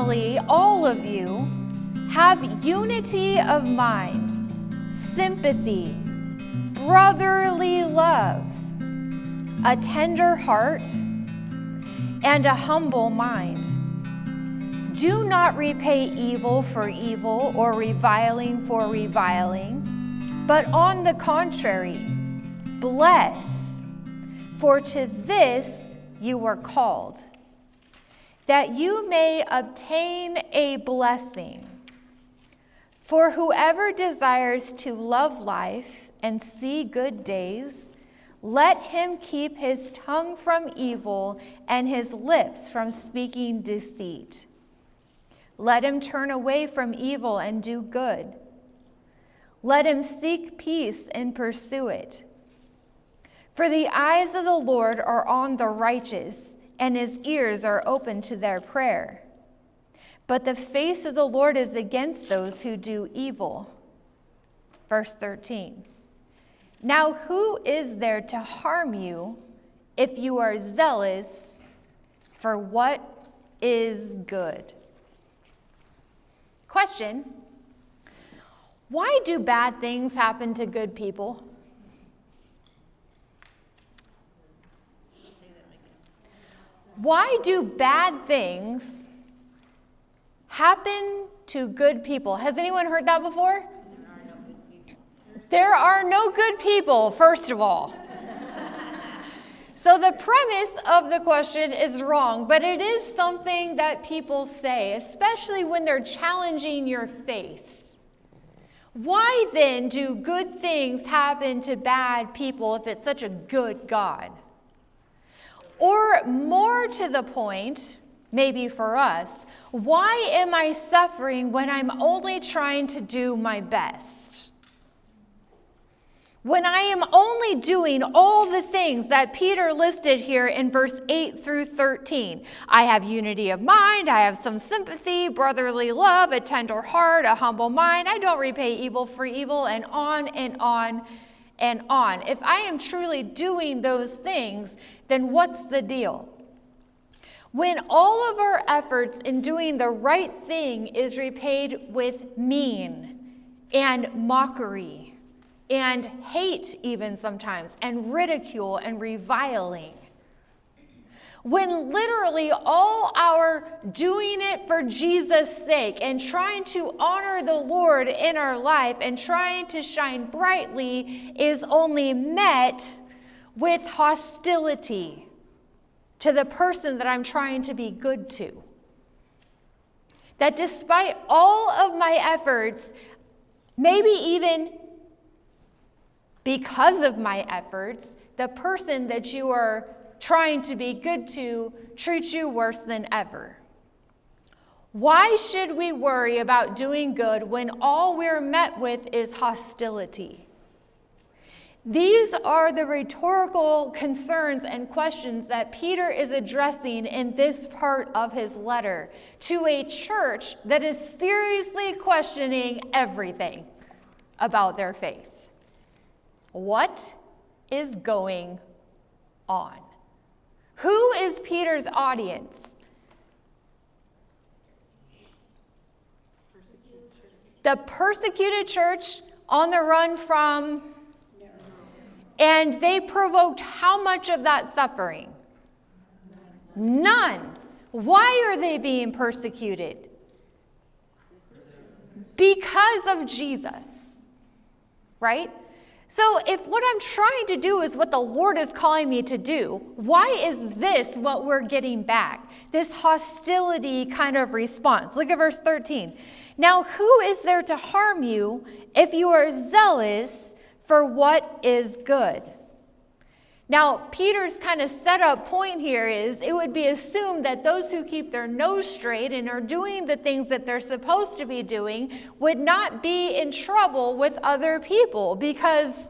finally, all of you have unity of mind, sympathy, brotherly love, a tender heart, and a humble mind. Do not repay evil for evil or reviling for reviling, but on the contrary, bless, for to this you were called, that you may obtain a blessing. For whoever desires to love life and see good days, let him keep his tongue from evil and his lips from speaking deceit. Let him turn away from evil and do good. Let him seek peace and pursue it. For the eyes of the Lord are on the righteous, and his ears are open to their prayer. But the face of the Lord is against those who do evil. Verse 13. Now who is there to harm you if you are zealous for what is good? Question: why do bad things happen to good people? Why do bad things happen to good people? Has anyone heard that before? There are no good people, first of all. So the premise of the question is wrong, but it is something that people say, especially when they're challenging your faith. Why then do good things happen to bad people if it's such a good God? Or more to the point, maybe for us, why am I suffering when I'm only trying to do my best? When I am only doing all the things that Peter listed here in verse 8 through 13. I have unity of mind, I have some sympathy, brotherly love, a tender heart, a humble mind. I don't repay evil for evil, and on and on and on. If I am truly doing those things, then what's the deal? When all of our efforts in doing the right thing is repaid with mean and mockery, and hate even sometimes, and ridicule and reviling. When literally all our doing it for Jesus' sake and trying to honor the Lord in our life and trying to shine brightly is only met with hostility to the person that I'm trying to be good to. That despite all of my efforts, maybe even because of my efforts, the person that you are trying to be good to treats you worse than ever. Why should we worry about doing good when all we're met with is hostility? These are the rhetorical concerns and questions that Peter is addressing in this part of his letter to a church that is seriously questioning everything about their faith. What is going on? Who is Peter's audience? The persecuted church on the run from, and they provoked how much of that suffering? None. Why are they being persecuted? Because of Jesus, right? So if what I'm trying to do is what the Lord is calling me to do, why is this what we're getting back? This hostility kind of response. Look at verse 13. Now, who is there to harm you if you are zealous for what is good? Now, Peter's kind of setup point here is it would be assumed that those who keep their nose straight and are doing the things that they're supposed to be doing would not be in trouble with other people because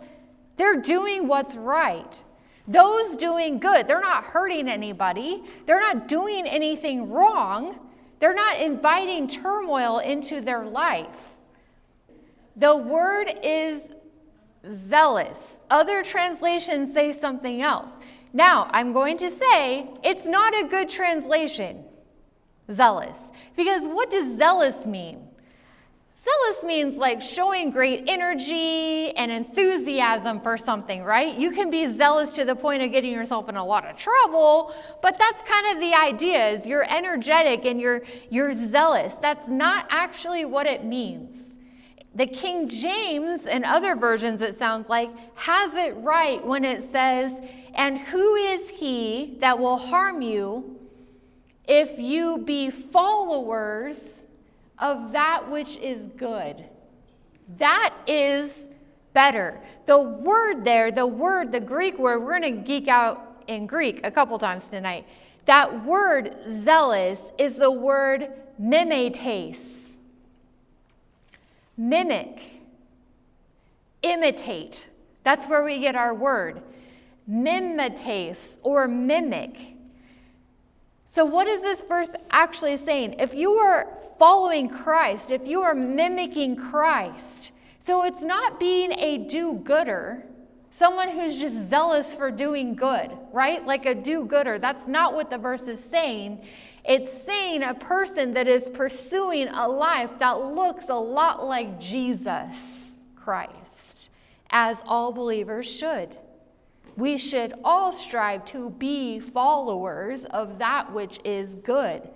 they're doing what's right. Those doing good, they're not hurting anybody. They're not doing anything wrong. They're not inviting turmoil into their life. The word is zealous. Other translations say something else. Now, I'm going to say it's not a good translation. Zealous. Because what does zealous mean? Zealous means like showing great energy and enthusiasm for something, right? You can be zealous to the point of getting yourself in a lot of trouble, but that's kind of the idea, is you're energetic and you're zealous. That's not actually what it means. The King James and other versions, it sounds like, has it right when it says, "And who is he that will harm you if you be followers of that which is good?" That is better. The word there, the Greek word, we're going to geek out in Greek a couple times tonight. That word zealous is the word mimetes. Mimic, imitate. That's where we get our word. Mimetes, or mimic. So what is this verse actually saying? If you are following Christ, if you are mimicking Christ, so it's not being a do-gooder, someone who's just zealous for doing good, right? Like a do-gooder. That's not what the verse is saying. It's saying a person that is pursuing a life that looks a lot like Jesus Christ, as all believers should. We should all strive to be followers of that which is good.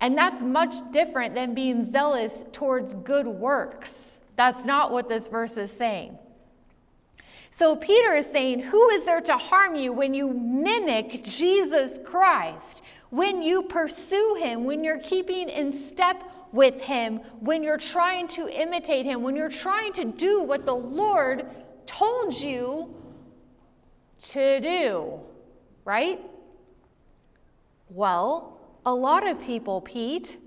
And that's much different than being zealous towards good works. That's not what this verse is saying. So Peter is saying, who is there to harm you when you mimic Jesus Christ? When you pursue him, when you're keeping in step with him, when you're trying to imitate him, when you're trying to do what the Lord told you to do, right? Well, a lot of people, Pete,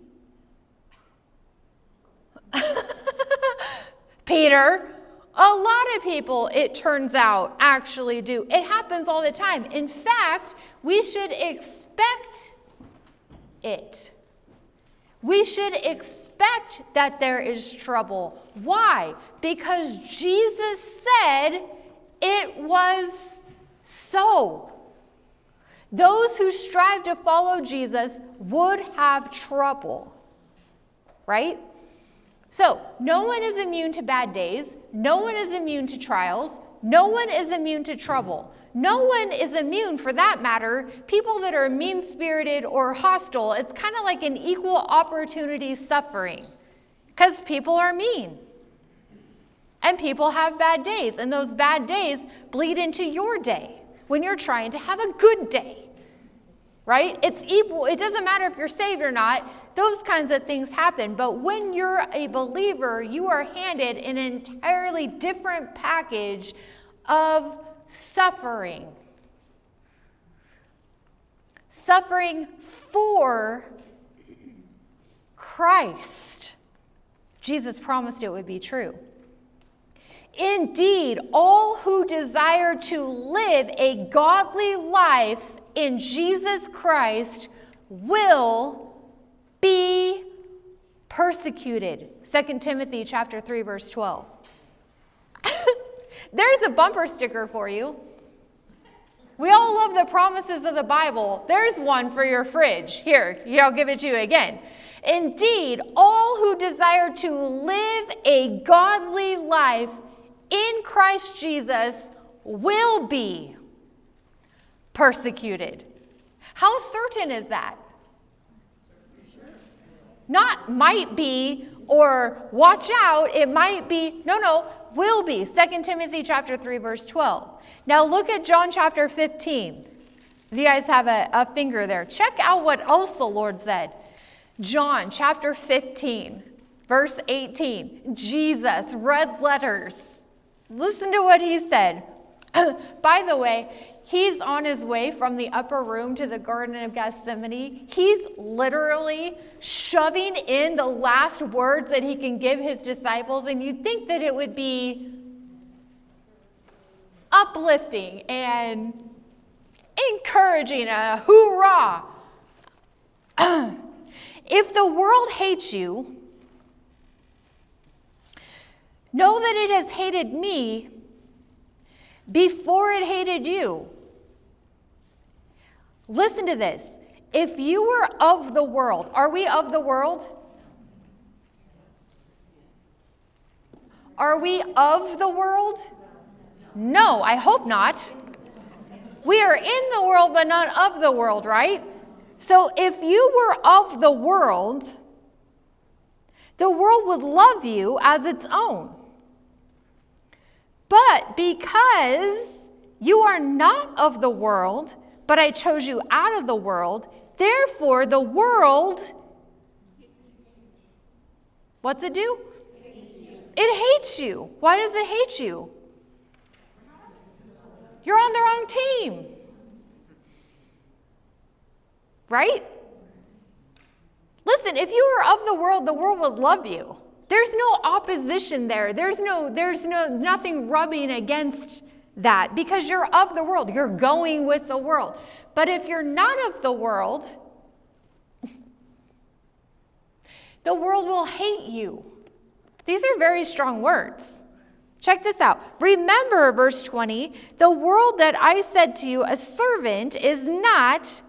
Peter, a lot of people, it turns out, actually do. It happens all the time. In fact, we should expect it. We should expect that there is trouble. Why? Because Jesus said it was so. Those who strive to follow Jesus would have trouble, right? So, no one is immune to bad days. No one is immune to trials. No one is immune to trouble. No one is immune, for that matter, people that are mean-spirited or hostile. It's kind of like an equal opportunity suffering, because people are mean. And people have bad days, and those bad days bleed into your day when you're trying to have a good day, right? It's equal. It doesn't matter if you're saved or not. Those kinds of things happen. But when you're a believer, you are handed an entirely different package of suffering. Suffering for Christ. Jesus promised it would be true. Indeed, all who desire to live a godly life in Jesus Christ will be persecuted. 2 Timothy chapter 3, verse 12. There's a bumper sticker for you. We all love the promises of the Bible. There's one for your fridge. Here, I'll give it to you again. Indeed, all who desire to live a godly life in Christ Jesus will be persecuted. How certain is that? Not might be or watch out. It might be. No, will be. 2 Timothy chapter 3, verse 12. Now look at John chapter 15. If you guys have a finger there, check out what else the Lord said. John chapter 15, verse 18. Jesus, red letters. Listen to what he said. By the way, he's on his way from the upper room to the Garden of Gethsemane. He's literally shoving in the last words that he can give his disciples, and you'd think that it would be uplifting and encouraging, a hoorah. If the world hates you, know that it has hated me before it hated you. Listen to this. If you were of the world, are we of the world? Are we of the world? No, I hope not. We are in the world, but not of the world, right? So if you were of the world would love you as its own. But because you are not of the world, but I chose you out of the world, therefore the world, what's it do? It hates you. Why does it hate you? You're on the wrong team. Right? Listen, if you were of the world would love you. There's no opposition there. There's nothing rubbing against that because you're of the world. You're going with the world. But if you're not of the world will hate you. These are very strong words. Check this out. Remember, verse 20, the world that I said to you, a servant is not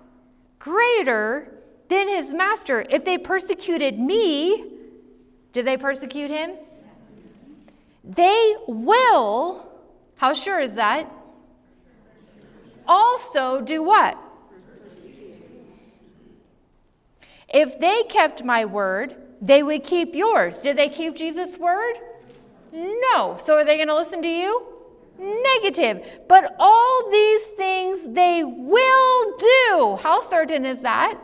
greater than his master. If they persecuted me, did they persecute him? They will, how sure is that? Also do what? If they kept my word, they would keep yours. Did they keep Jesus' word? No. So are they going to listen to you? Negative. But all these things they will do. How certain is that?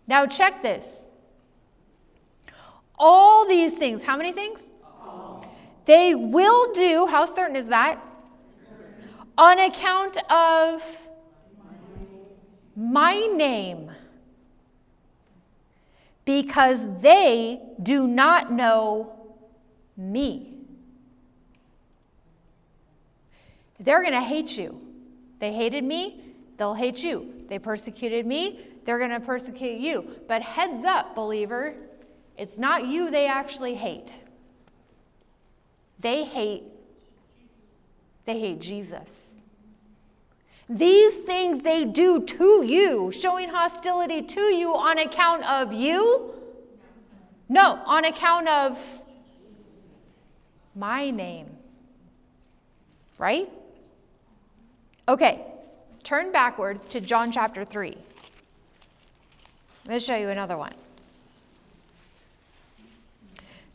Now check this. All these things. How many things? They will do. How certain is that? On account of my name. Because they do not know me. They're going to hate you. They hated me, they'll hate you. They persecuted me, they're going to persecute you. But heads up, believer, it's not you they actually hate. They hate Jesus. These things they do to you, showing hostility to you on account of you? No, on account of my name. Right? Okay, turn backwards to John chapter 3. I'm going to show you another one.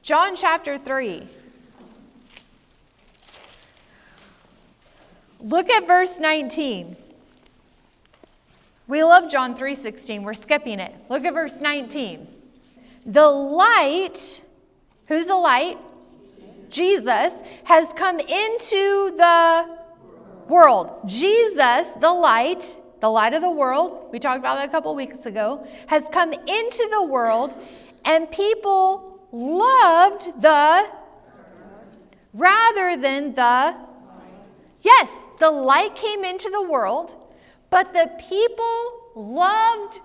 John chapter 3. Look at verse 19. We love John 3:16. We're skipping it. Look at verse 19. The light, who's the light? Jesus has come into the world. Jesus, the light of the world, we talked about that a couple weeks ago, has come into the world, and people loved the rather than the. Yes, the light came into the world, but the people loved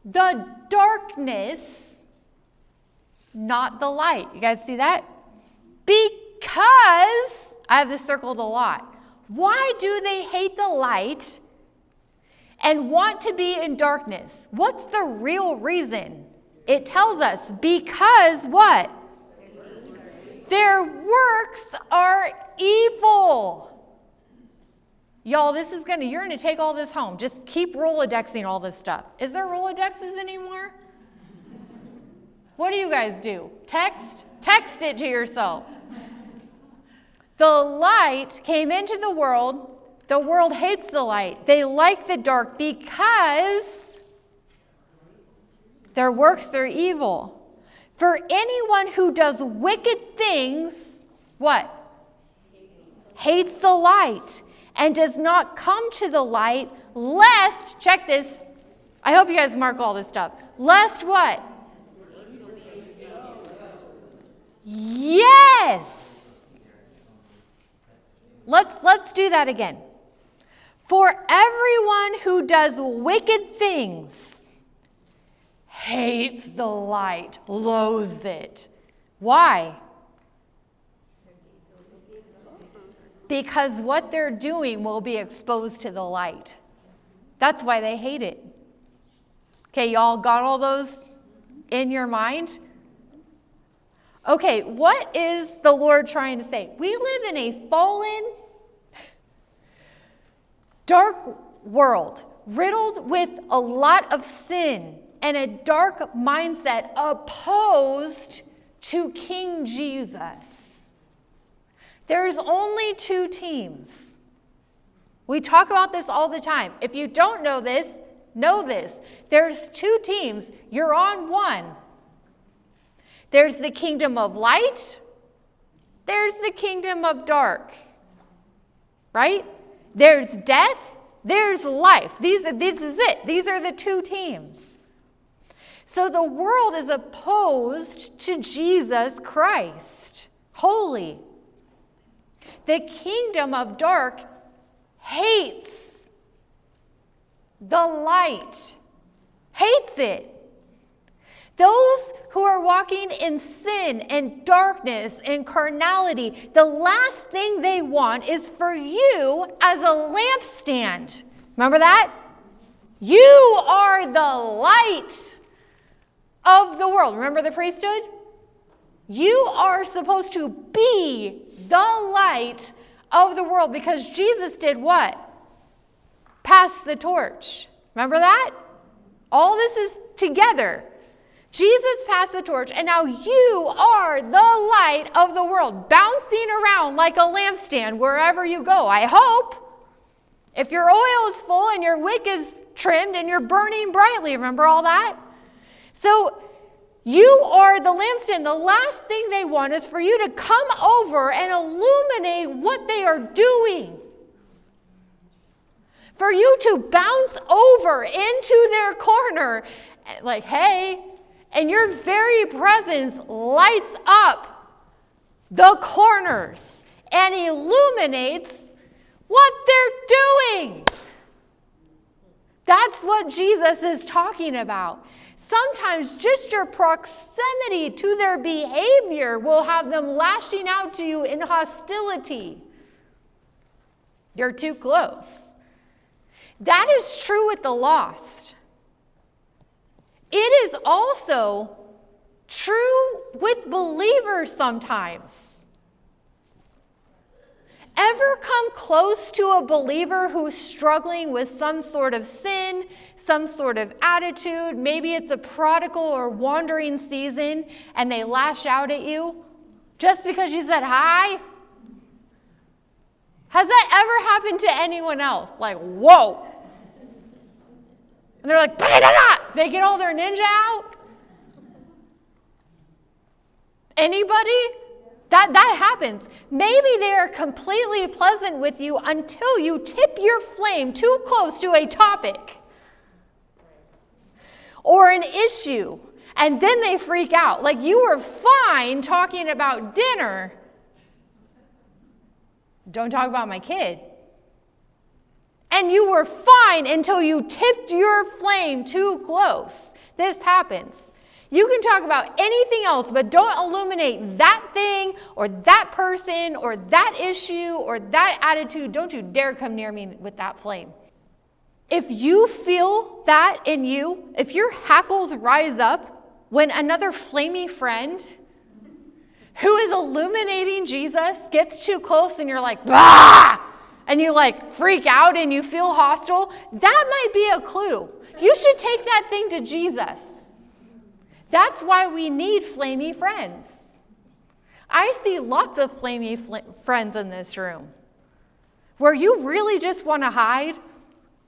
the darkness, not the light. You guys see that? Because, I have this circled a lot. Why do they hate the light and want to be in darkness? What's the real reason? It tells us because what? Their works are evil. Y'all, you're going to take all this home. Just keep Rolodexing all this stuff. Is there Rolodexes anymore? What do you guys do? Text? Text it to yourself. The light came into the world. The world hates the light. They like the dark because their works are evil. For anyone who does wicked things, what? Hates the light and does not come to the light, lest, check this, I hope you guys mark all this stuff, lest what? Yes! Let's do that again. For everyone who does wicked things hates the light, loathes it. Why? Because what they're doing will be exposed to the light. That's why they hate it. Okay, y'all got all those in your mind? Okay, what is the Lord trying to say? We live in a fallen, dark world, riddled with a lot of sin and a dark mindset opposed to King Jesus. There's only two teams. We talk about this all the time. If you don't know this, know this. There's two teams. You're on one. There's the kingdom of light. There's the kingdom of dark. Right? There's death. There's life. This is it. These are the two teams. So the world is opposed to Jesus Christ, holy. The kingdom of dark hates the light, hates it. Those who are walking in sin and darkness and carnality, the last thing they want is for you as a lampstand. Remember that? You are the light of the world. Remember the priesthood? You are supposed to be the light of the world because Jesus did what? Pass the torch. Remember that? All this is together. Jesus passed the torch, and now you are the light of the world, bouncing around like a lampstand wherever you go, I hope. If your oil is full and your wick is trimmed and you're burning brightly, remember all that? So you are the lampstand. The last thing they want is for you to come over and illuminate what they are doing. For you to bounce over into their corner, like, hey, and your very presence lights up the corners and illuminates what they're doing. That's what Jesus is talking about. Sometimes just your proximity to their behavior will have them lashing out to you in hostility. You're too close. That is true with the lost. It is also true with believers sometimes. Ever come close to a believer who's struggling with some sort of sin, some sort of attitude? Maybe it's a prodigal or wandering season, and they lash out at you just because you said hi? Has that ever happened to anyone else? Like, whoa. And they're like, bah-da-da-da! They get all their ninja out? Anybody? That happens. Maybe they are completely pleasant with you until you tip your flame too close to a topic or an issue, and then they freak out. Like, you were fine talking about dinner. Don't talk about my kid. And you were fine until you tipped your flame too close. This happens. You can talk about anything else, but don't illuminate that thing or that person or that issue or that attitude. Don't you dare come near me with that flame. If you feel that in you, if your hackles rise up when another flamey friend who is illuminating Jesus gets too close and you're like, bah! And you like freak out and you feel hostile, that might be a clue. You should take that thing to Jesus. That's why we need flamey friends. I see lots of flamey friends in this room where you really just want to hide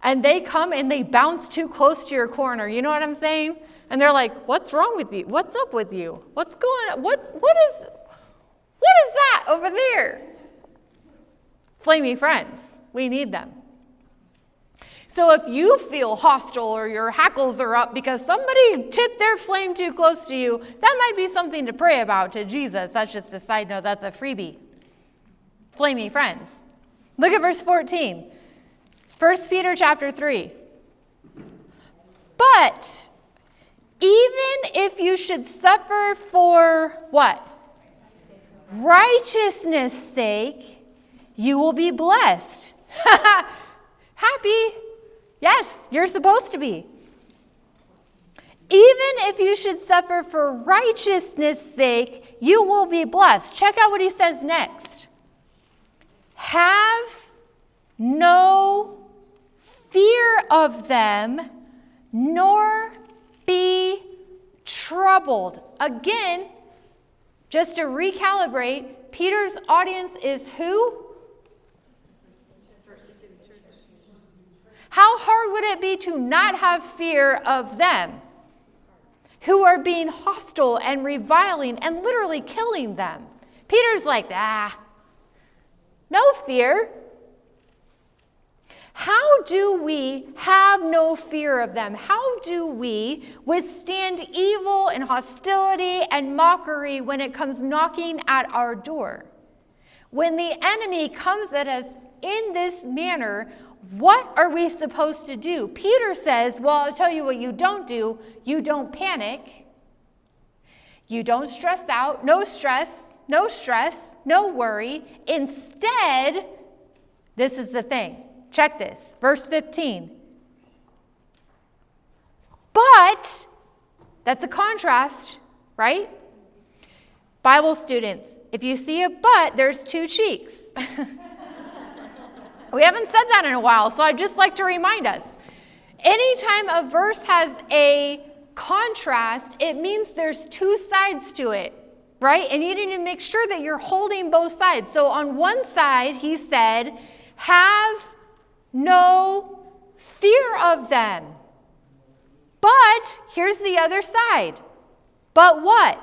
and they come and they bounce too close to your corner. You know what I'm saying? And they're like, what's wrong with you? What's up with you? What's going on? What is that over there? Flamey friends, we need them. So if you feel hostile or your hackles are up because somebody tipped their flame too close to you, that might be something to pray about to Jesus. That's just a side note, that's a freebie. Flamey friends. Look at verse 14. 1 Peter chapter 3. But even if you should suffer for what? Righteousness' sake, you will be blessed. Happy. Yes, you're supposed to be. Even if you should suffer for righteousness' sake, you will be blessed. Check out what he says next. Have no fear of them, nor be troubled. Again, just to recalibrate, Peter's audience is who? How hard would it be to not have fear of them, who are being hostile and reviling and literally killing them? Peter's like, no fear. How do we have no fear of them? How do we withstand evil and hostility and mockery when it comes knocking at our door? When the enemy comes at us in this manner, what are we supposed to do? Peter says, well, I'll tell you what you don't do. You don't panic. You don't stress out. No stress, no worry. Instead, this is the thing. Check this, verse 15. But, that's a contrast, right? Bible students, if you see a but, there's two cheeks. We haven't said that in a while, so I'd just like to remind us. Anytime a verse has a contrast, it means there's two sides to it, right? And you need to make sure that you're holding both sides. So on one side, he said, have no fear of them. But here's the other side. But what?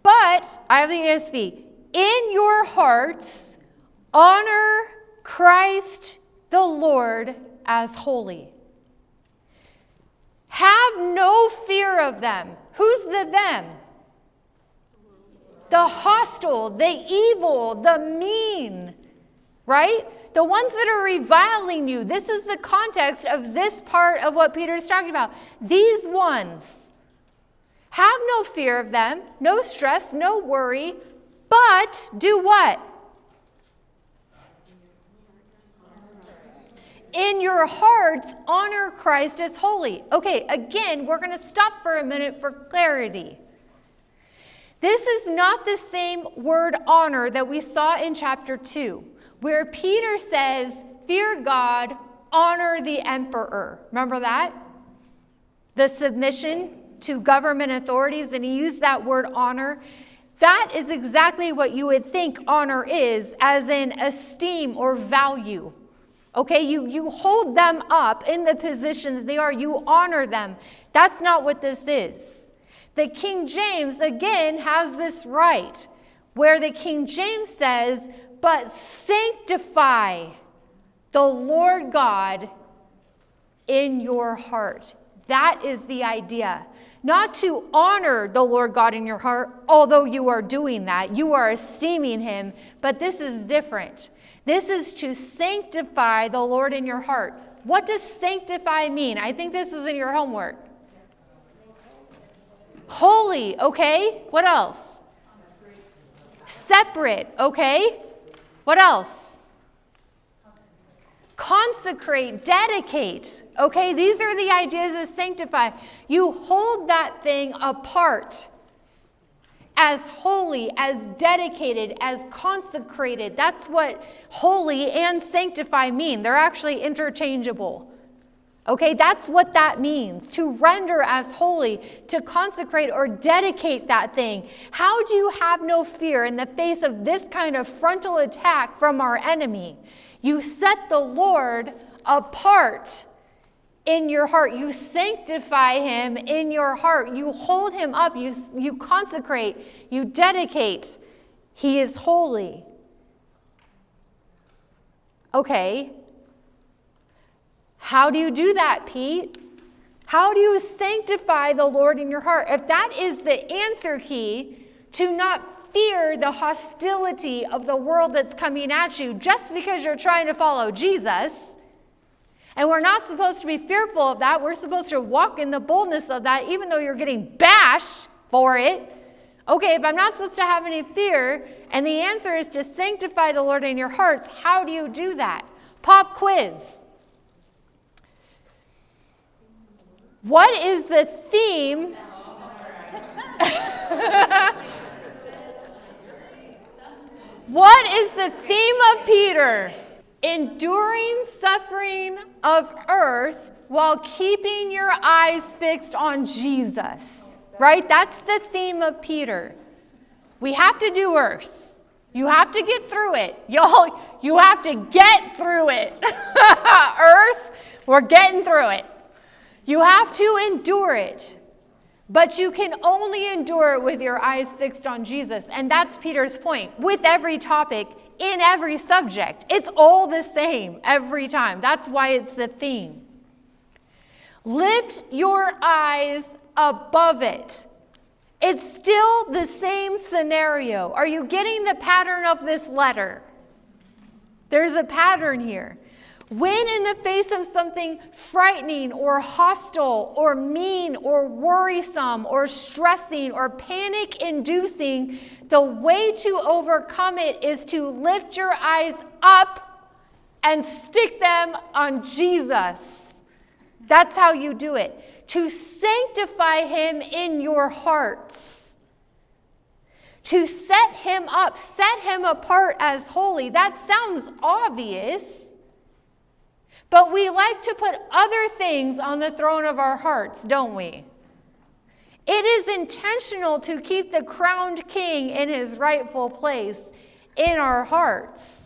But, I have the ESV, in your hearts, honor Christ the Lord as holy. Have no fear of them. Who's the them? The hostile, the evil, the mean, right? The ones that are reviling you. This is the context of this part of what Peter is talking about. These ones. Have no fear of them, no stress, no worry, but do what? In your hearts, honor Christ as holy. Okay, again, we're going to stop for a minute for clarity. This is not the same word honor that we saw in chapter 2, where Peter says, fear God, honor the emperor. Remember that? The submission to government authorities, and he used that word honor. That is exactly what you would think honor is, as in esteem or value. Okay, you hold them up in the position that they are. You honor them. That's not what this is. The King James, again, has this right, where the King James says, but sanctify the Lord God in your heart. That is the idea. Not to honor the Lord God in your heart, although you are doing that. You are esteeming him, but this is different. This is to sanctify the Lord in your heart. What does sanctify mean? I think this was in your homework. Holy, okay. What else? Separate, okay. What else? Consecrate, dedicate. Okay, these are the ideas of sanctify. You hold that thing apart as holy, as dedicated, as consecrated. That's what holy and sanctify mean. They're actually interchangeable. Okay, that's what that means, to render as holy, to consecrate or dedicate that thing. How do you have no fear in the face of this kind of frontal attack from our enemy? You set the Lord apart in your heart. You sanctify him in your heart. You hold him up. You consecrate. You dedicate. He is holy. Okay. How do you do that, Pete? How do you sanctify the Lord in your heart? If that is the answer key to not fear the hostility of the world that's coming at you just because you're trying to follow Jesus, and we're not supposed to be fearful of that. We're supposed to walk in the boldness of that, even though you're getting bashed for it. Okay, if I'm not supposed to have any fear, and the answer is to sanctify the Lord in your hearts, how do you do that? Pop quiz. What is the theme? What is the theme of Peter? Enduring suffering of earth while keeping your eyes fixed on Jesus. Right? That's the theme of Peter. We have to do earth. You have to get through it. Y'all, you have to get through it. Earth, we're getting through it. You have to endure it. But you can only endure it with your eyes fixed on Jesus. And that's Peter's point. With every topic, in every subject, it's all the same every time. That's why it's the theme. Lift your eyes above it. It's still the same scenario. Are you getting the pattern of this letter? There's a pattern here. When in the face of something frightening or hostile or mean or worrisome or stressing or panic-inducing, the way to overcome it is to lift your eyes up and stick them on Jesus. That's how you do it. To sanctify him in your hearts. To set him up, set him apart as holy. That sounds obvious. But we like to put other things on the throne of our hearts, don't we? It is intentional to keep the crowned king in his rightful place in our hearts.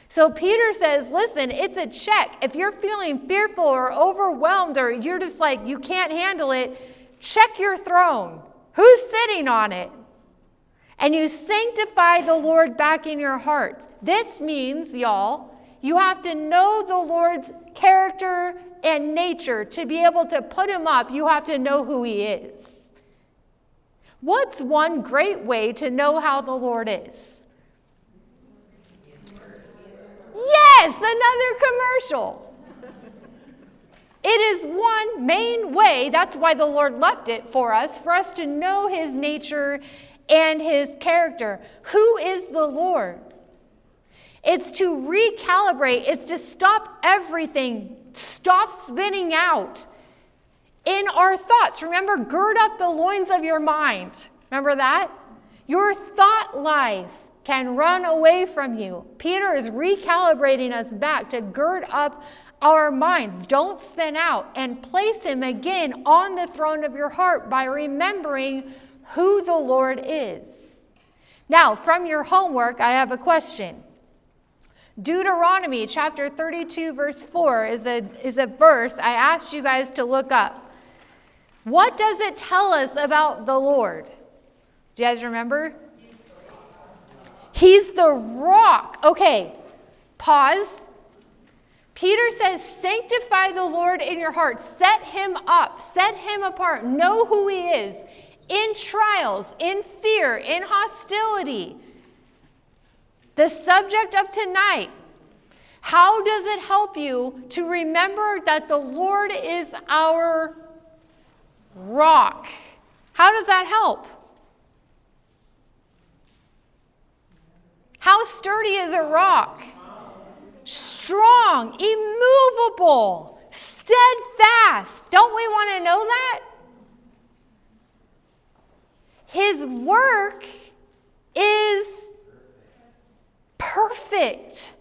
So Peter says, listen, it's a check. If you're feeling fearful or overwhelmed or you're just like, you can't handle it, check your throne. Who's sitting on it? And you sanctify the Lord back in your heart. This means, y'all, you have to know the Lord's character and nature to be able to put him up. You have to know who he is. What's one great way to know how the Lord is? Yes, another commercial. It is one main way. That's why the Lord left it for us to know his nature and his character. Who is the Lord? It's to recalibrate. It's to stop everything. Stop spinning out in our thoughts. Remember, gird up the loins of your mind. Remember that? Your thought life can run away from you. Peter is recalibrating us back to gird up our minds. Don't spin out, and place him again on the throne of your heart by remembering who the Lord is. Now, from your homework, I have a question. Deuteronomy chapter 32 verse 4 is a verse I asked you guys to look up. What does it tell us about the Lord? Do you guys remember? He's the rock. Okay, pause. Peter says, sanctify the Lord in your heart. Set him up. Set him apart. Know who he is. In trials, in fear, in hostility. The subject of tonight. How does it help you to remember that the Lord is our rock? How does that help? How sturdy is a rock? Strong, immovable, steadfast. Don't we want to know that? His work is perfect.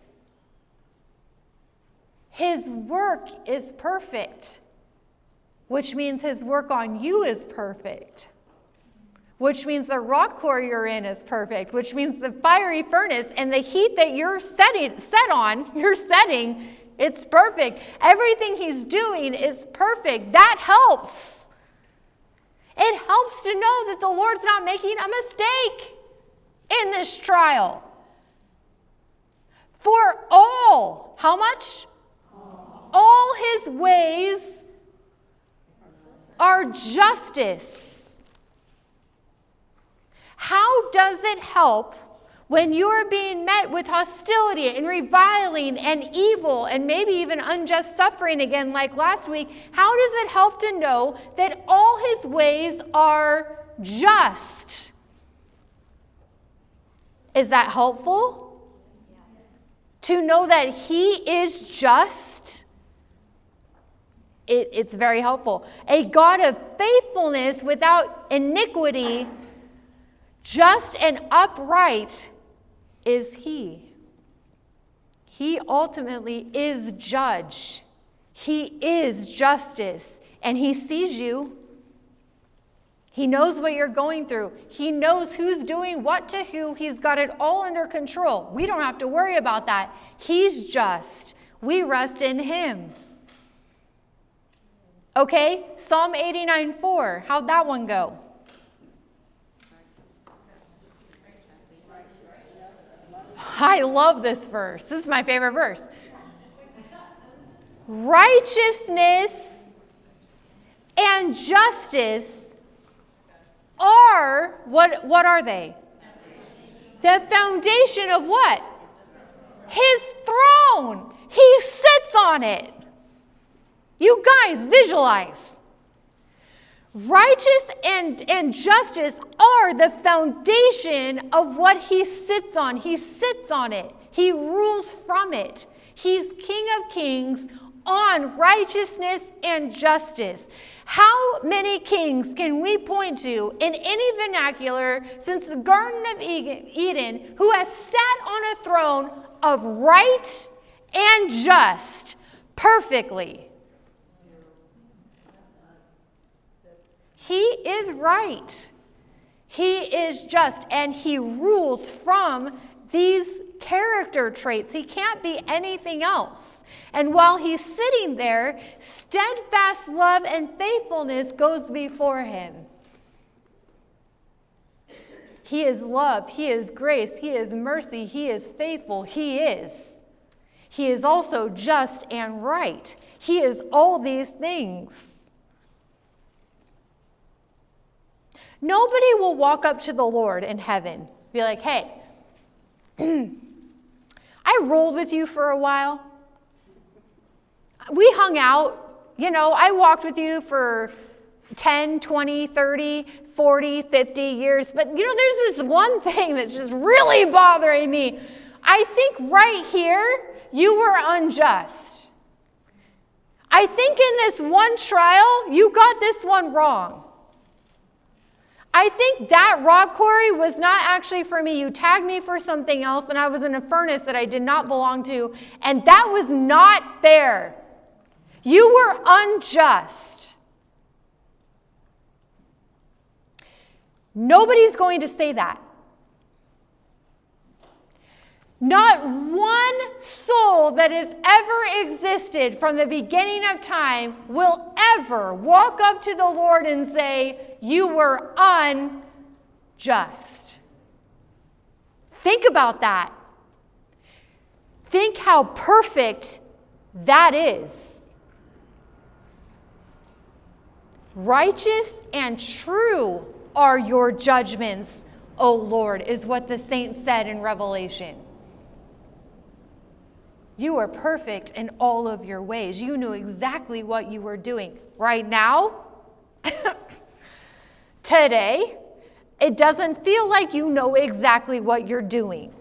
His work is perfect, which means his work on you is perfect. Which means the rock core you're in is perfect, which means the fiery furnace and the heat that you're setting, it's perfect. Everything he's doing is perfect. That helps. It helps to know that the Lord's not making a mistake in this trial. For all, how much? All his ways are justice. How does it help when you are being met with hostility and reviling and evil and maybe even unjust suffering again like last week? How does it help to know that all his ways are just. Is that helpful? To know that he is just? It's very helpful. A God of faithfulness without iniquity, just and upright is he. He ultimately is judge. He is justice. And he sees you. He knows what you're going through. He knows who's doing what to who. He's got it all under control. We don't have to worry about that. He's just. We rest in him. Okay, Psalm 89:4. How'd that one go? I love this verse. This is my favorite verse. Righteousness and justice are, what are they? The foundation of what? His throne. He sits on it. You guys, visualize. Righteous and justice are the foundation of what he sits on. He sits on it. He rules from it. He's King of Kings on righteousness and justice. How many kings can we point to in any vernacular since the Garden of Eden who has sat on a throne of right and just perfectly? He is right. He is just, and he rules from these character traits. He can't be anything else. And while he's sitting there, steadfast love and faithfulness goes before him. He is love. He is grace. He is mercy. He is faithful. He is. He is also just and right. He is all these things. Nobody will walk up to the Lord in heaven, be like, hey, I rolled with you for a while. We hung out. I walked with you for 10, 20, 30, 40, 50 years. But, there's this one thing that's just really bothering me. I think right here, you were unjust. I think in this one trial, you got this one wrong. I think that rock quarry was not actually for me. You tagged me for something else, and I was in a furnace that I did not belong to, and that was not fair. You were unjust. Nobody's going to say that. Not one soul that has ever existed from the beginning of time will ever walk up to the Lord and say, you were unjust. Think about that. Think how perfect that is. Righteous and true are your judgments, O Lord, is what the saint said in Revelation. You are perfect in all of your ways. You knew exactly what you were doing. Right now, today, it doesn't feel like you know exactly what you're doing.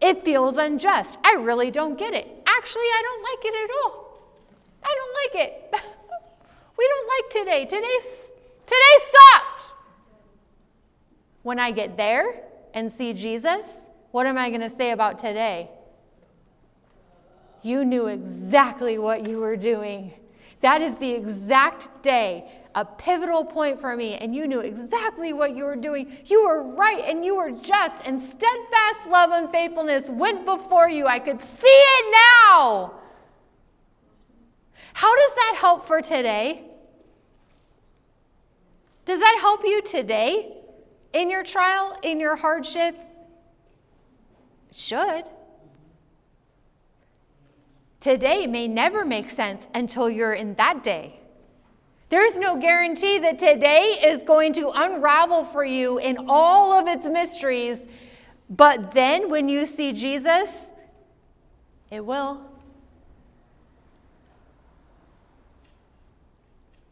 It feels unjust. I really don't get it. Actually, I don't like it at all. I don't like it. We don't like today. Today sucked. When I get there and see Jesus, what am I going to say about today? You knew exactly what you were doing. That is the exact day, a pivotal point for me, and you knew exactly what you were doing. You were right, and you were just, and steadfast love and faithfulness went before you. I could see it now. How does that help for today? Does that help you today in your trial, in your hardship? It should. Today may never make sense until you're in that day. There's no guarantee that today is going to unravel for you in all of its mysteries, but then when you see Jesus, it will.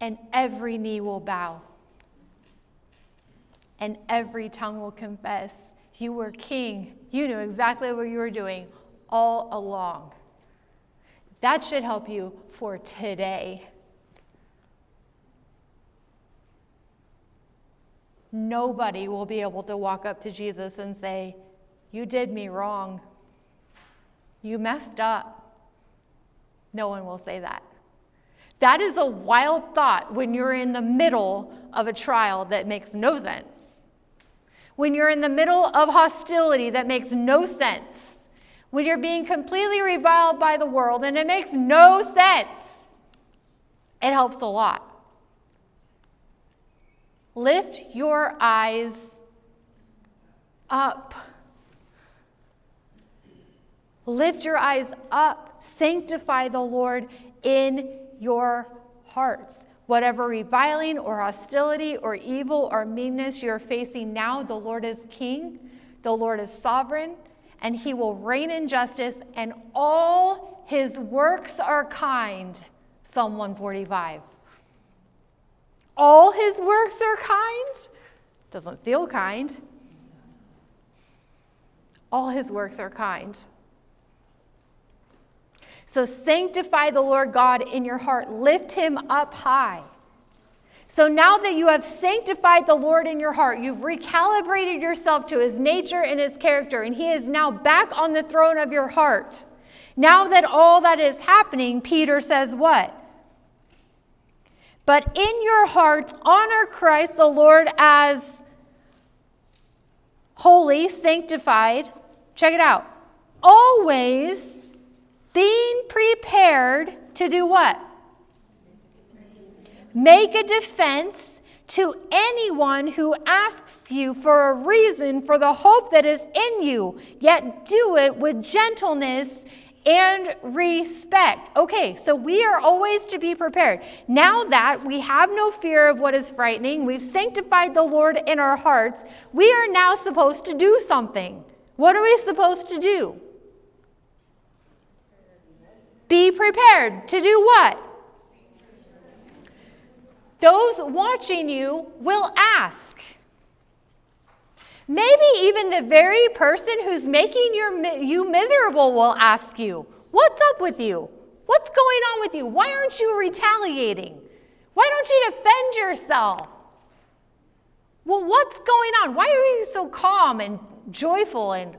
And every knee will bow. and every tongue will confess you were king. You knew exactly what you were doing all along. That should help you for today. Nobody will be able to walk up to Jesus and say, you did me wrong. You messed up. No one will say that. That is a wild thought when you're in the middle of a trial that makes no sense. When you're in the middle of hostility that makes no sense. When you're being completely reviled by the world and it makes no sense. It helps a lot. Lift your eyes up. Lift your eyes up. Sanctify the Lord in your hearts. Whatever reviling or hostility or evil or meanness you're facing now, the Lord is king, the Lord is sovereign, and he will reign in justice, and all his works are kind. Psalm 145. All his works are kind? Doesn't feel kind. All his works are kind. So sanctify the Lord God in your heart. Lift him up high. So now that you have sanctified the Lord in your heart, you've recalibrated yourself to his nature and his character, and he is now back on the throne of your heart. Now that all that is happening, Peter says what? But in your hearts, honor Christ the Lord as holy, sanctified. Check it out. Always being prepared to do what? Make a defense to anyone who asks you for a reason for the hope that is in you, yet do it with gentleness and respect. Okay, so we are always to be prepared. Now that we have no fear of what is frightening, we've sanctified the Lord in our hearts, we are now supposed to do something. What are we supposed to do? Be prepared to do what? Those watching you will ask. Maybe even the very person who's making you miserable will ask you, what's up with you? What's going on with you? Why aren't you retaliating? Why don't you defend yourself? Well, what's going on? Why are you so calm and joyful and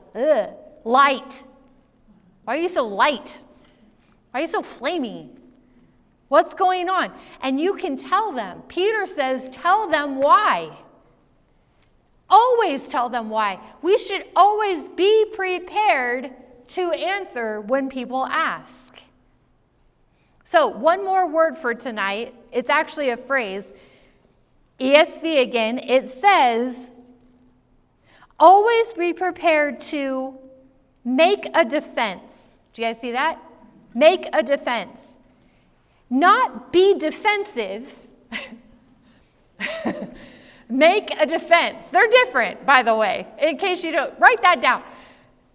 light? Why are you so light? Why are you so flamey? What's going on? And you can tell them. Peter says, tell them why. Always tell them why. We should always be prepared to answer when people ask. So, one more word for tonight. It's actually a phrase. ESV again. It says, always be prepared to make a defense. Do you guys see that? Make a defense. Not be defensive. Make a defense. They're different, by the way, in case you don't. Write that down.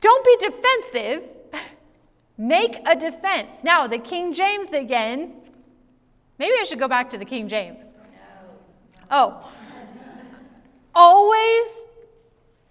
Don't be defensive. Make a defense. Now, the King James again. Maybe I should go back to the King James. Oh. Always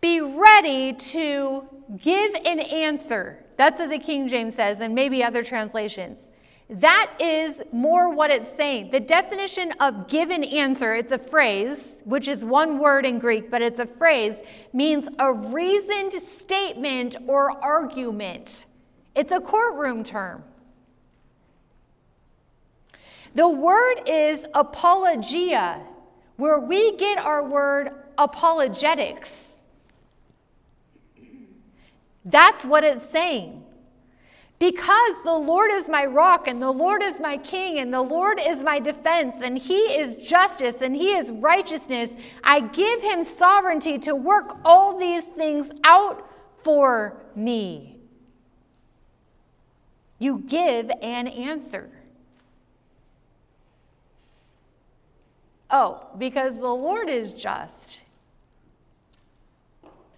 be ready to give an answer. That's what the King James says, and maybe other translations. That is more what it's saying. The definition of give an answer, it's a phrase, which is one word in Greek, but it's a phrase, means a reasoned statement or argument. It's a courtroom term. The word is apologia, where we get our word apologetics. That's what it's saying. Because the Lord is my rock, and the Lord is my king, and the Lord is my defense, and he is justice, and he is righteousness, I give him sovereignty to work all these things out for me. You give an answer. Oh, because the Lord is just.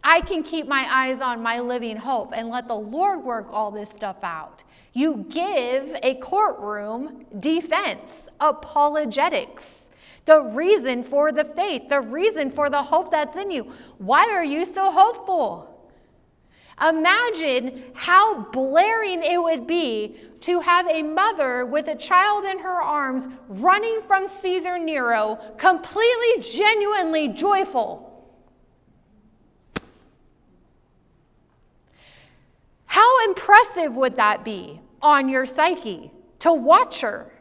I can keep my eyes on my living hope and let the Lord work all this stuff out. You give a courtroom defense, apologetics. The reason for the faith, the reason for the hope that's in you. Why are you so hopeful? Imagine how blaring it would be to have a mother with a child in her arms running from Caesar Nero, completely, genuinely joyful. How impressive would that be on your psyche to watch her?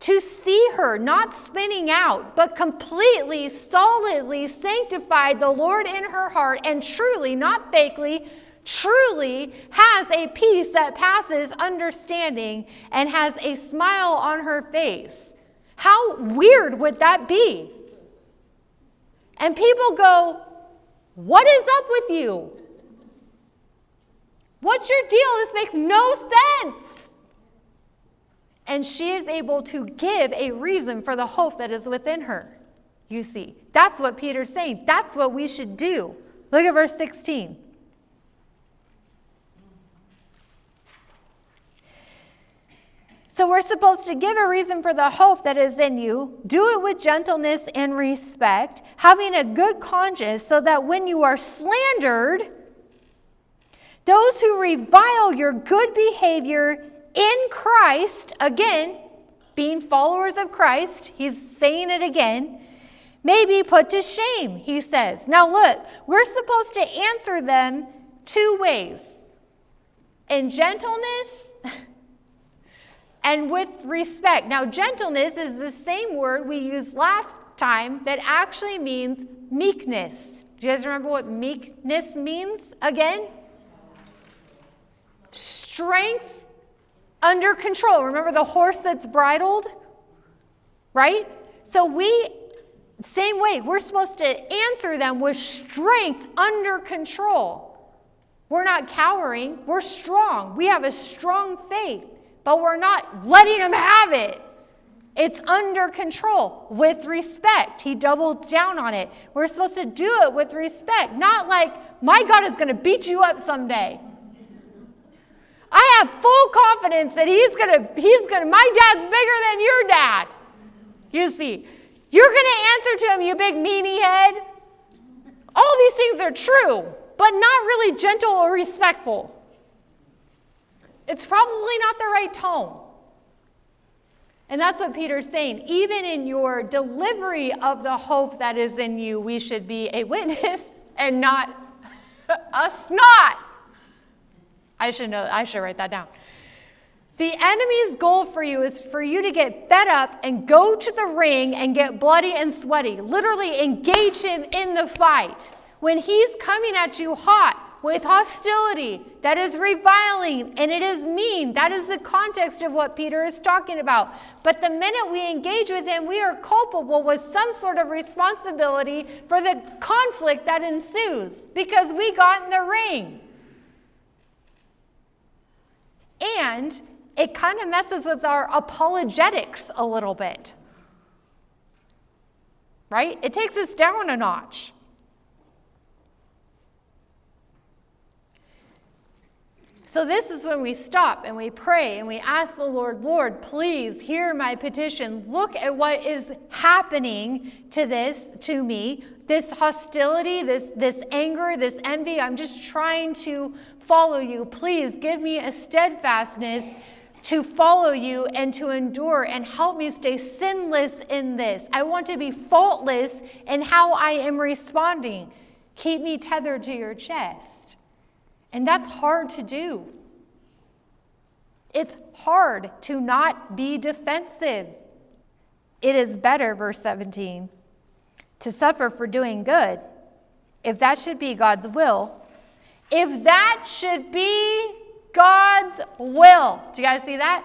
To see her not spinning out, but completely, solidly sanctified the Lord in her heart, and truly, not fakely, truly has a peace that passes understanding and has a smile on her face. How weird would that be? And people go, what is up with you? What's your deal? This makes no sense. And she is able to give a reason for the hope that is within her. You see, that's what Peter's saying. That's what we should do. Look at verse 16. So we're supposed to give a reason for the hope that is in you. Do it with gentleness and respect, having a good conscience, so that when you are slandered, those who revile your good behavior in Christ, again, being followers of Christ, he's saying it again, may be put to shame, he says. Now look, we're supposed to answer them two ways. In gentleness and with respect. Now gentleness is the same word we used last time that actually means meekness. Do you guys remember what meekness means again? Strength under control. Remember the horse that's bridled? Right? So same way, we're supposed to answer them with strength under control. We're not cowering, we're strong. We have a strong faith, but we're not letting them have it. It's under control with respect. He doubled down on it. We're supposed to do it with respect, not like, my God is going to beat you up someday. I have full confidence that my dad's bigger than your dad. You see, you're going to answer to him, you big meanie head. All these things are true, but not really gentle or respectful. It's probably not the right tone. And that's what Peter's saying. Even in your delivery of the hope that is in you, we should be a witness and not a snot. I should write that down. The enemy's goal for you is for you to get fed up and go to the ring and get bloody and sweaty. Literally engage him in the fight. When he's coming at you hot with hostility, that is reviling and it is mean. That is the context of what Peter is talking about. But the minute we engage with him, we are culpable with some sort of responsibility for the conflict that ensues because we got in the ring. And it kind of messes with our apologetics a little bit. Right? It takes us down a notch. So this is when we stop and we pray and we ask the Lord, Lord, please hear my petition. Look at what is happening to me. This hostility, this anger, this envy. I'm just trying to follow you. Please give me a steadfastness to follow you and to endure and help me stay sinless in this. I want to be faultless in how I am responding. Keep me tethered to your chest. And that's hard to do. It's hard to not be defensive. It is better, verse 17, to suffer for doing good, if that should be God's will. If that should be God's will. Do you guys see that?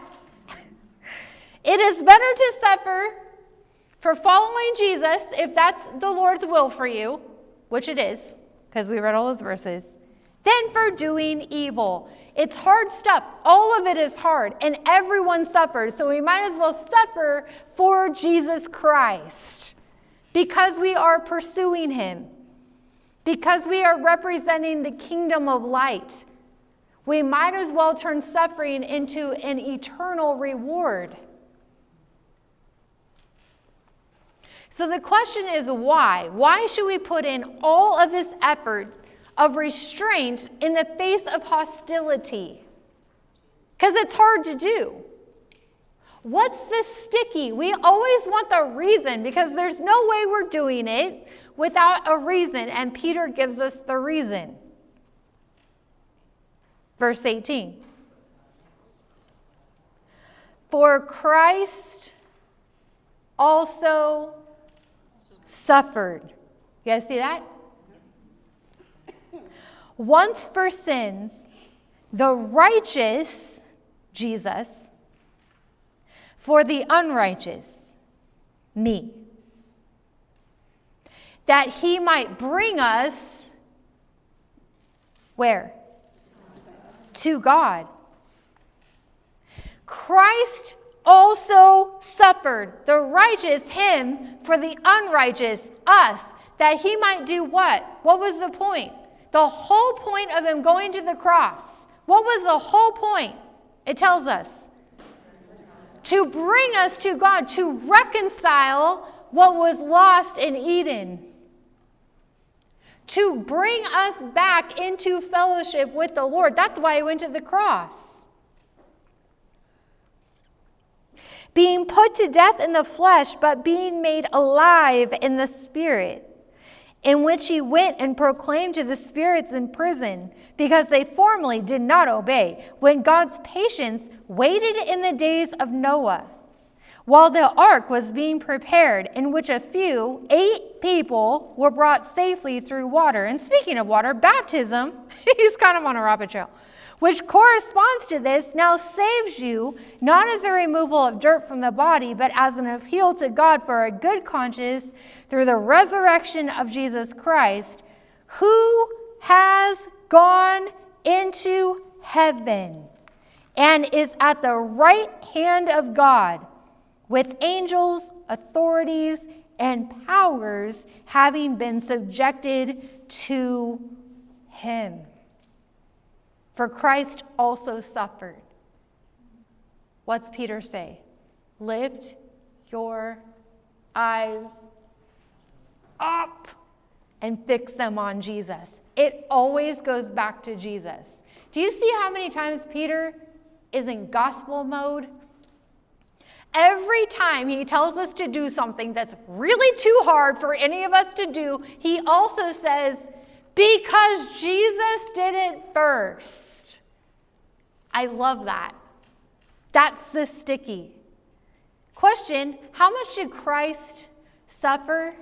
It is better to suffer for following Jesus, if that's the Lord's will for you, which it is, because we read all those verses, than for doing evil. It's hard stuff. All of it is hard, and everyone suffers. So we might as well suffer for Jesus Christ because we are pursuing him, because we are representing the kingdom of light. We might as well turn suffering into an eternal reward. So the question is why? Why should we put in all of this effort of restraint in the face of hostility? Because it's hard to do. What's the sticky? We always want the reason because there's no way we're doing it without a reason. And Peter gives us the reason. Verse 18. For Christ also suffered. You guys see that? Once for sins, the righteous, Jesus, for the unrighteous, me, that he might bring us, where? To God. Christ also suffered, the righteous, him, for the unrighteous, us, that he might do what? What was the point? The whole point of him going to the cross. What was the whole point? It tells us. To bring us to God, to reconcile what was lost in Eden. To bring us back into fellowship with the Lord. That's why he went to the cross. Being put to death in the flesh, but being made alive in the spirit, in which he went and proclaimed to the spirits in prison, because they formerly did not obey, when God's patience waited in the days of Noah, while the ark was being prepared, in which a few, 8 people, were brought safely through water. And speaking of water, baptism, he's kind of on a rabbit trail, which corresponds to this, now saves you, not as a removal of dirt from the body, but as an appeal to God for a good conscience through the resurrection of Jesus Christ, who has gone into heaven and is at the right hand of God, with angels, authorities, and powers having been subjected to him. For Christ also suffered. What's Peter say? Lift your eyes up and fix them on Jesus. It always goes back to Jesus. Do you see how many times Peter is in gospel mode? Every time he tells us to do something that's really too hard for any of us to do, he also says, because Jesus did it first. I love that. That's the sticky. Question, how much did Christ suffer?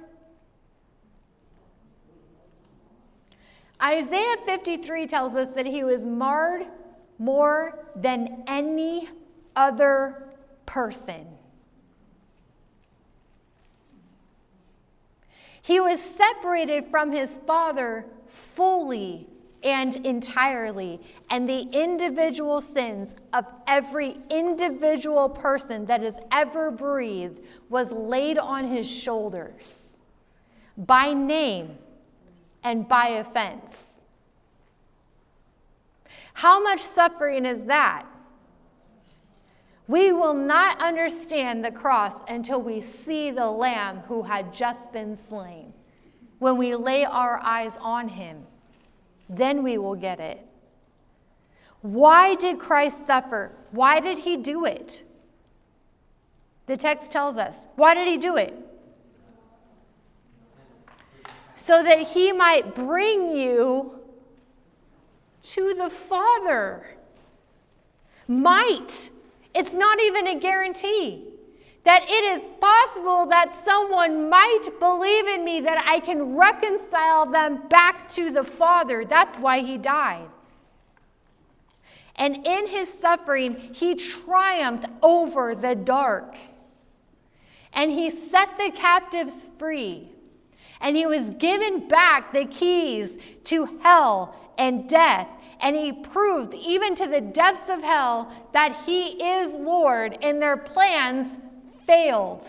Isaiah 53 tells us that he was marred more than any other person. He was separated from his Father fully and entirely, and the individual sins of every individual person that has ever breathed was laid on his shoulders by name and by offense. How much suffering is that? We will not understand the cross until we see the Lamb who had just been slain. When we lay our eyes on him, then we will get it. Why did Christ suffer? Why did he do it? The text tells us. Why did he do it? So that he might bring you to the Father. Might. It's not even a guarantee that it is possible that someone might believe in me, that I can reconcile them back to the Father. That's why he died. And in his suffering, he triumphed over the dark. And he set the captives free. And he was given back the keys to hell and death. And he proved, even to the depths of hell, that he is Lord, and their plans failed.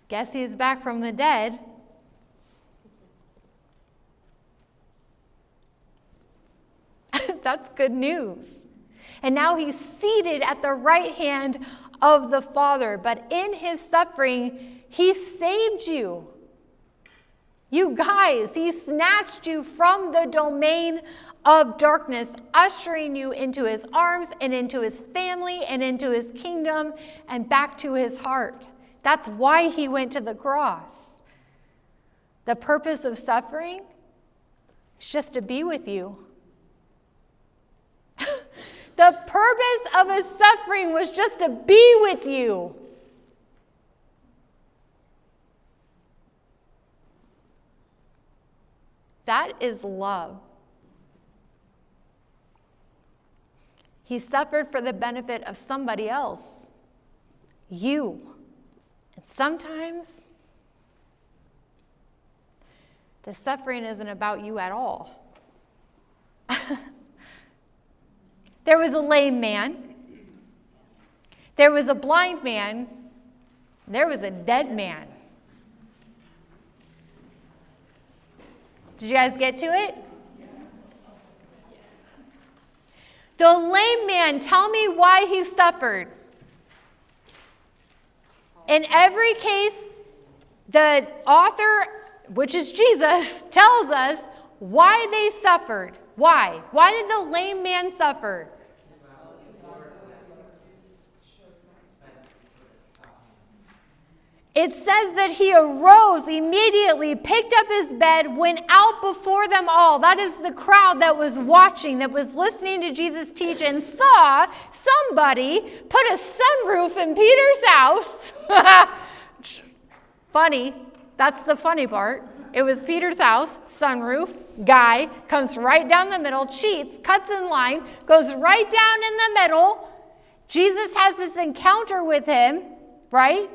Guess he's back from the dead. That's good news. And now he's seated at the right hand of the Father, but in his suffering, he saved you. You guys, he snatched you from the domain of darkness, ushering you into his arms and into his family and into his kingdom and back to his heart. That's why he went to the cross. The purpose of suffering is just to be with you. The purpose of his suffering was just to be with you. That is love. He suffered for the benefit of somebody else, you. And sometimes the suffering isn't about you at all. There was a lame man. There was a blind man. There was a dead man. Did you guys get to it? The lame man, tell me why he suffered. In every case, the author, which is Jesus, tells us why they suffered. Why? Why did the lame man suffer? It says that he arose immediately, picked up his bed, went out before them all. That is the crowd that was watching, that was listening to Jesus teach, and saw somebody put a sunroof in Peter's house. Funny. That's the funny part. It was Peter's house, sunroof, guy, comes right down the middle, cheats, cuts in line, goes right down in the middle. Jesus has this encounter with him, right?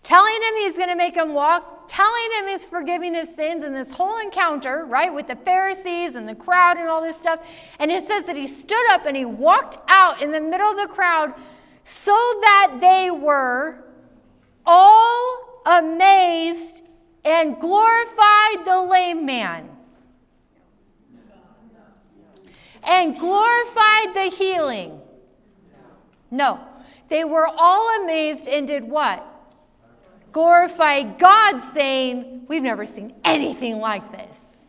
Telling him he's going to make him walk, telling him he's forgiving his sins, and this whole encounter, right, with the Pharisees and the crowd and all this stuff. And it says that he stood up and he walked out in the middle of the crowd so that they were all amazed and glorified the lame man. And glorified the healing. No. They were all amazed and did what? Glorified God, saying, we've never seen anything like this.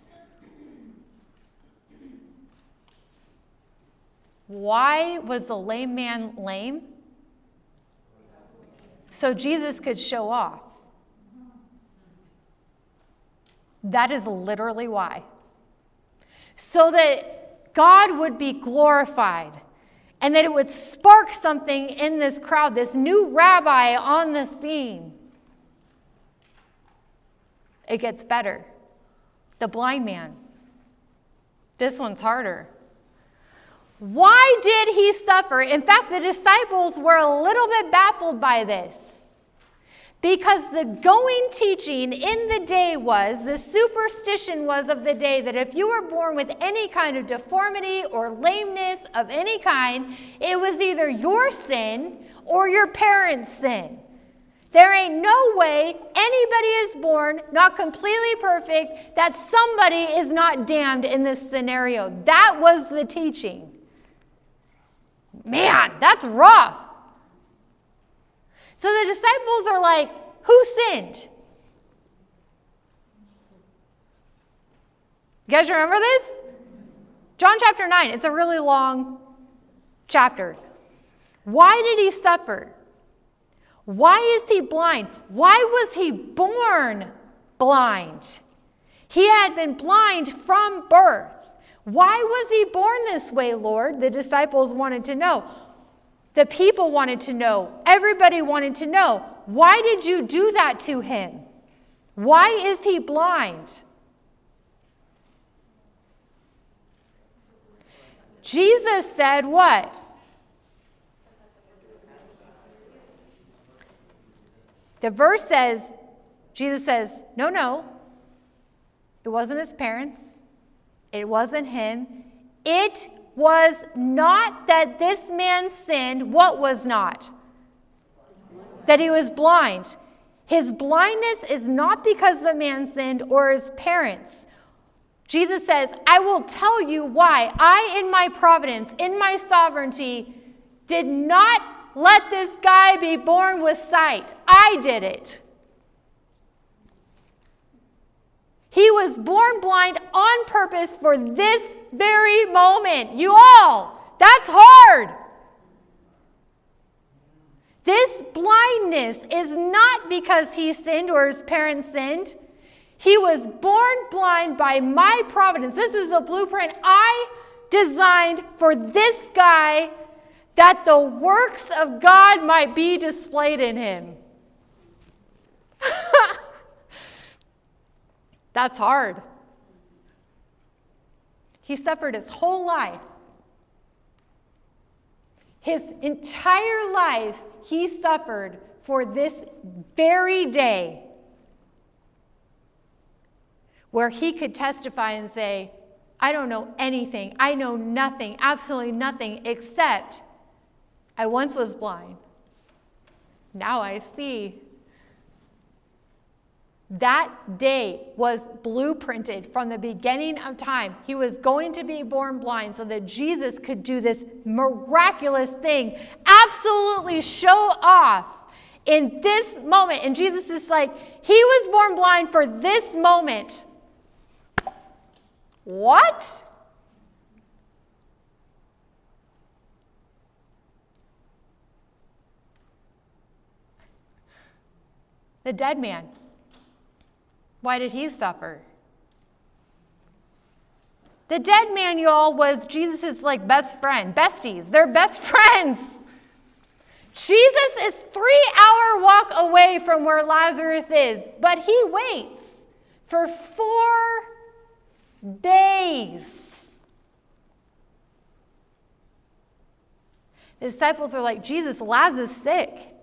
Why was the lame man lame? So Jesus could show off. That is literally why. So that God would be glorified and that it would spark something in this crowd, this new rabbi on the scene. It gets better. The blind man. This one's harder. Why did he suffer? In fact, the disciples were a little bit baffled by this. Because the going teaching in the day was, the superstition was of the day, that if you were born with any kind of deformity or lameness of any kind, it was either your sin or your parents' sin. There ain't no way anybody is born not completely perfect that somebody is not damned in this scenario. That was the teaching. Man, that's rough. So the disciples are like, who sinned? You guys remember this? John chapter 9. It's a really long chapter. Why did he suffer? Why is he blind? Why was he born blind? He had been blind from birth. Why was he born this way, Lord? The disciples wanted to know. The people wanted to know. Everybody wanted to know. Why did you do that to him? Why is he blind? Jesus said what? The verse says, Jesus says, no, it wasn't his parents. It wasn't him. It was not that this man sinned. What was not? That he was blind. His blindness is not because the man sinned or his parents. Jesus says, I will tell you why. I, in my providence, in my sovereignty, did not let this guy be born with sight. I did it. He was born blind on purpose for this very moment. You all, that's hard. This blindness is not because he sinned or his parents sinned. He was born blind by my providence. This is a blueprint I designed for this guy, that the works of God might be displayed in him. That's hard. He suffered his whole life. His entire life, he suffered for this very day where he could testify and say, I don't know anything. I know nothing, absolutely nothing, except I once was blind. Now I see. That day was blueprinted from the beginning of time. He was going to be born blind so that Jesus could do this miraculous thing, absolutely show off in this moment. And Jesus is like, he was born blind for this moment. What? The dead man. Why did he suffer? The dead man, y'all, was Jesus' best friend, besties. They're best friends. Jesus is 3-hour walk away from where Lazarus is, but he waits for 4 days. The disciples are like, Jesus, Lazarus is sick.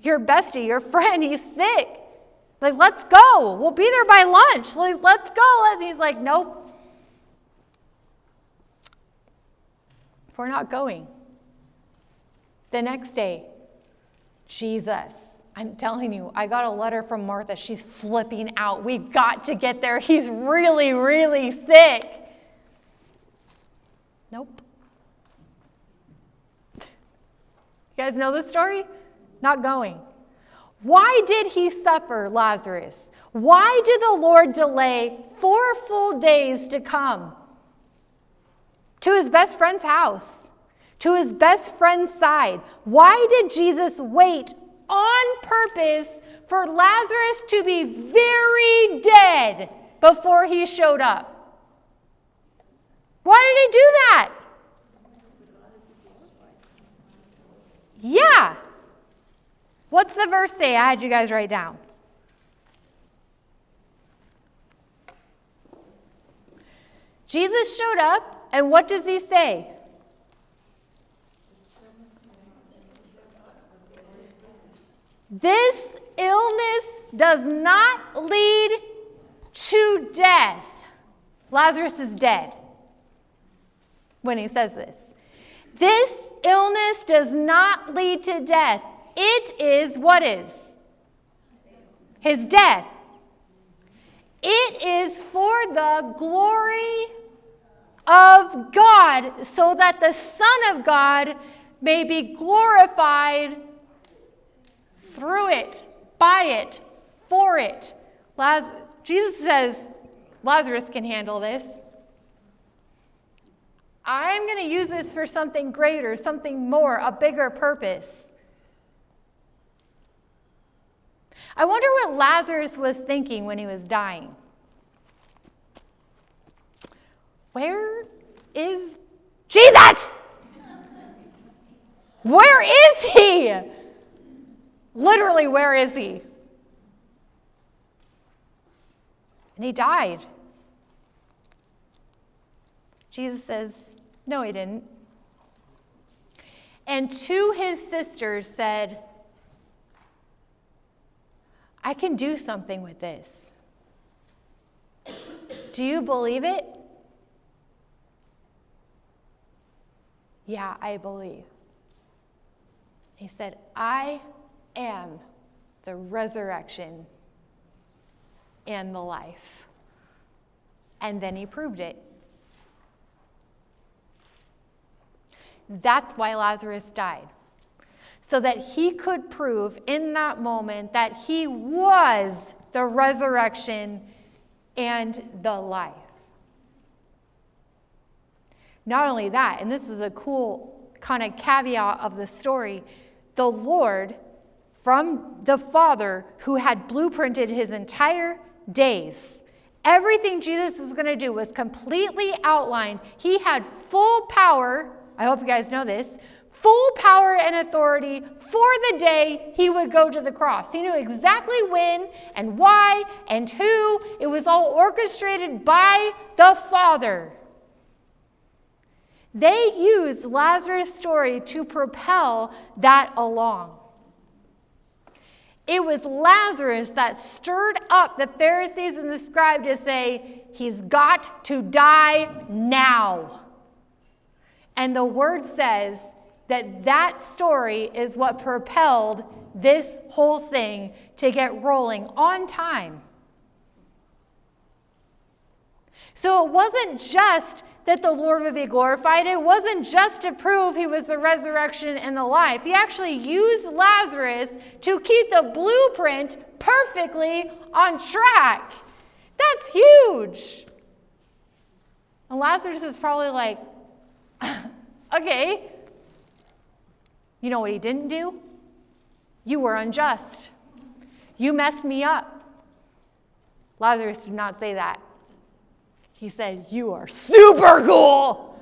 Your bestie, your friend, he's sick. Let's go. We'll be there by lunch. Let's go. And he's like, nope. We're not going. The next day, Jesus, I'm telling you, I got a letter from Martha. She's flipping out. We've got to get there. He's really, really sick. Nope. You guys know the story? Not going. Why did he suffer, Lazarus? Why did the Lord delay 4 full days to come to his best friend's house, to his best friend's side? Why did Jesus wait on purpose for Lazarus to be very dead before he showed up? Why did he do that? Yeah. What's the verse say? I had you guys write down. Jesus showed up, and what does he say? This illness does not lead to death. Lazarus is dead when he says this. This illness does not lead to death. It is what is? His death. It is for the glory of God, so that the Son of God may be glorified through it, by it, for it. Jesus says, Lazarus can handle this. I'm going to use this for something greater, something more, a bigger purpose. I wonder what Lazarus was thinking when he was dying. Where is Jesus? Where is he? Literally, where is he? And he died. Jesus says, no, he didn't. And to his sisters said, I can do something with this. Do you believe it? Yeah, I believe. He said, I am the resurrection and the life. And then he proved it. That's why Lazarus died. so that he could prove in that moment that he was the resurrection and the life. Not only that, and this is a cool kind of caveat of the story, the Lord, from the Father who had blueprinted his entire days, everything Jesus was going to do was completely outlined. He had full power, I hope you guys know this, full power and authority for the day he would go to the cross. He knew exactly when and why and who. It was all orchestrated by the Father. They used Lazarus' story to propel that along. It was Lazarus that stirred up the Pharisees and the scribes to say, he's got to die now. And the word says that that story is what propelled this whole thing to get rolling on time. So it wasn't just that the Lord would be glorified. It wasn't just to prove he was the resurrection and the life. He actually used Lazarus to keep the blueprint perfectly on track. That's huge. And Lazarus is probably like, okay. You know what he didn't do? You were unjust. You messed me up. Lazarus did not say that. He said, you are super cool.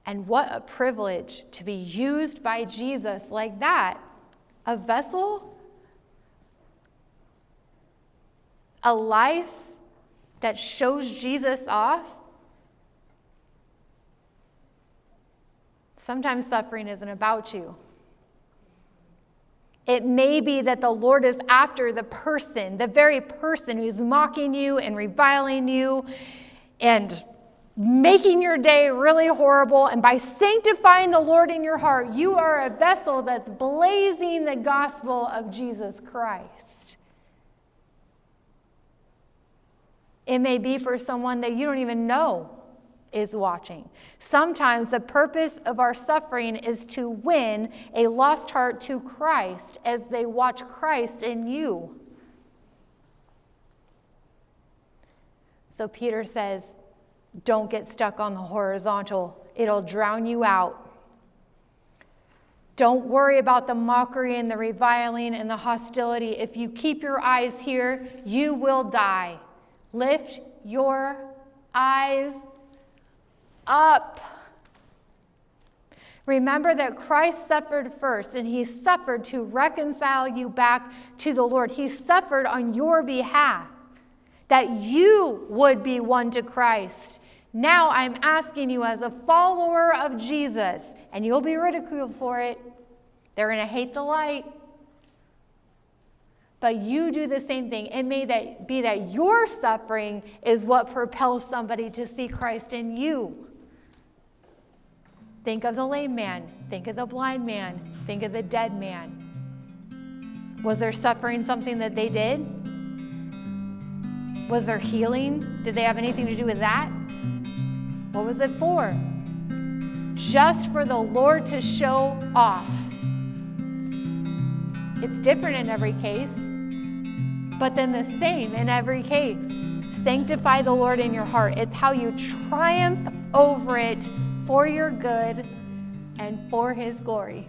And what a privilege to be used by Jesus like that. A vessel, a life that shows Jesus off. Sometimes suffering isn't about you. It may be that the Lord is after the person, the very person who's mocking you and reviling you and making your day really horrible. And by sanctifying the Lord in your heart, you are a vessel that's blazing the gospel of Jesus Christ. It may be for someone that you don't even know is watching. Sometimes the purpose of our suffering is to win a lost heart to Christ as they watch Christ in you. So Peter says, don't get stuck on the horizontal. It'll drown you out. Don't worry about the mockery and the reviling and the hostility. If you keep your eyes here, you will die. Lift your eyes up. Remember that Christ suffered first, and he suffered to reconcile you back to the Lord. He suffered on your behalf, that you would be won to Christ. Now I'm asking you as a follower of Jesus, and you'll be ridiculed for it. They're going to hate the light. But you do the same thing. It may be that your suffering is what propels somebody to see Christ in you. Think of the lame man. Think of the blind man. Think of the dead man. Was their suffering something that they did? Was there healing? Did they have anything to do with that? What was it for? Just for the Lord to show off. It's different in every case, but then the same in every case. Sanctify the Lord in your heart. It's how you triumph over it for your good and for his glory.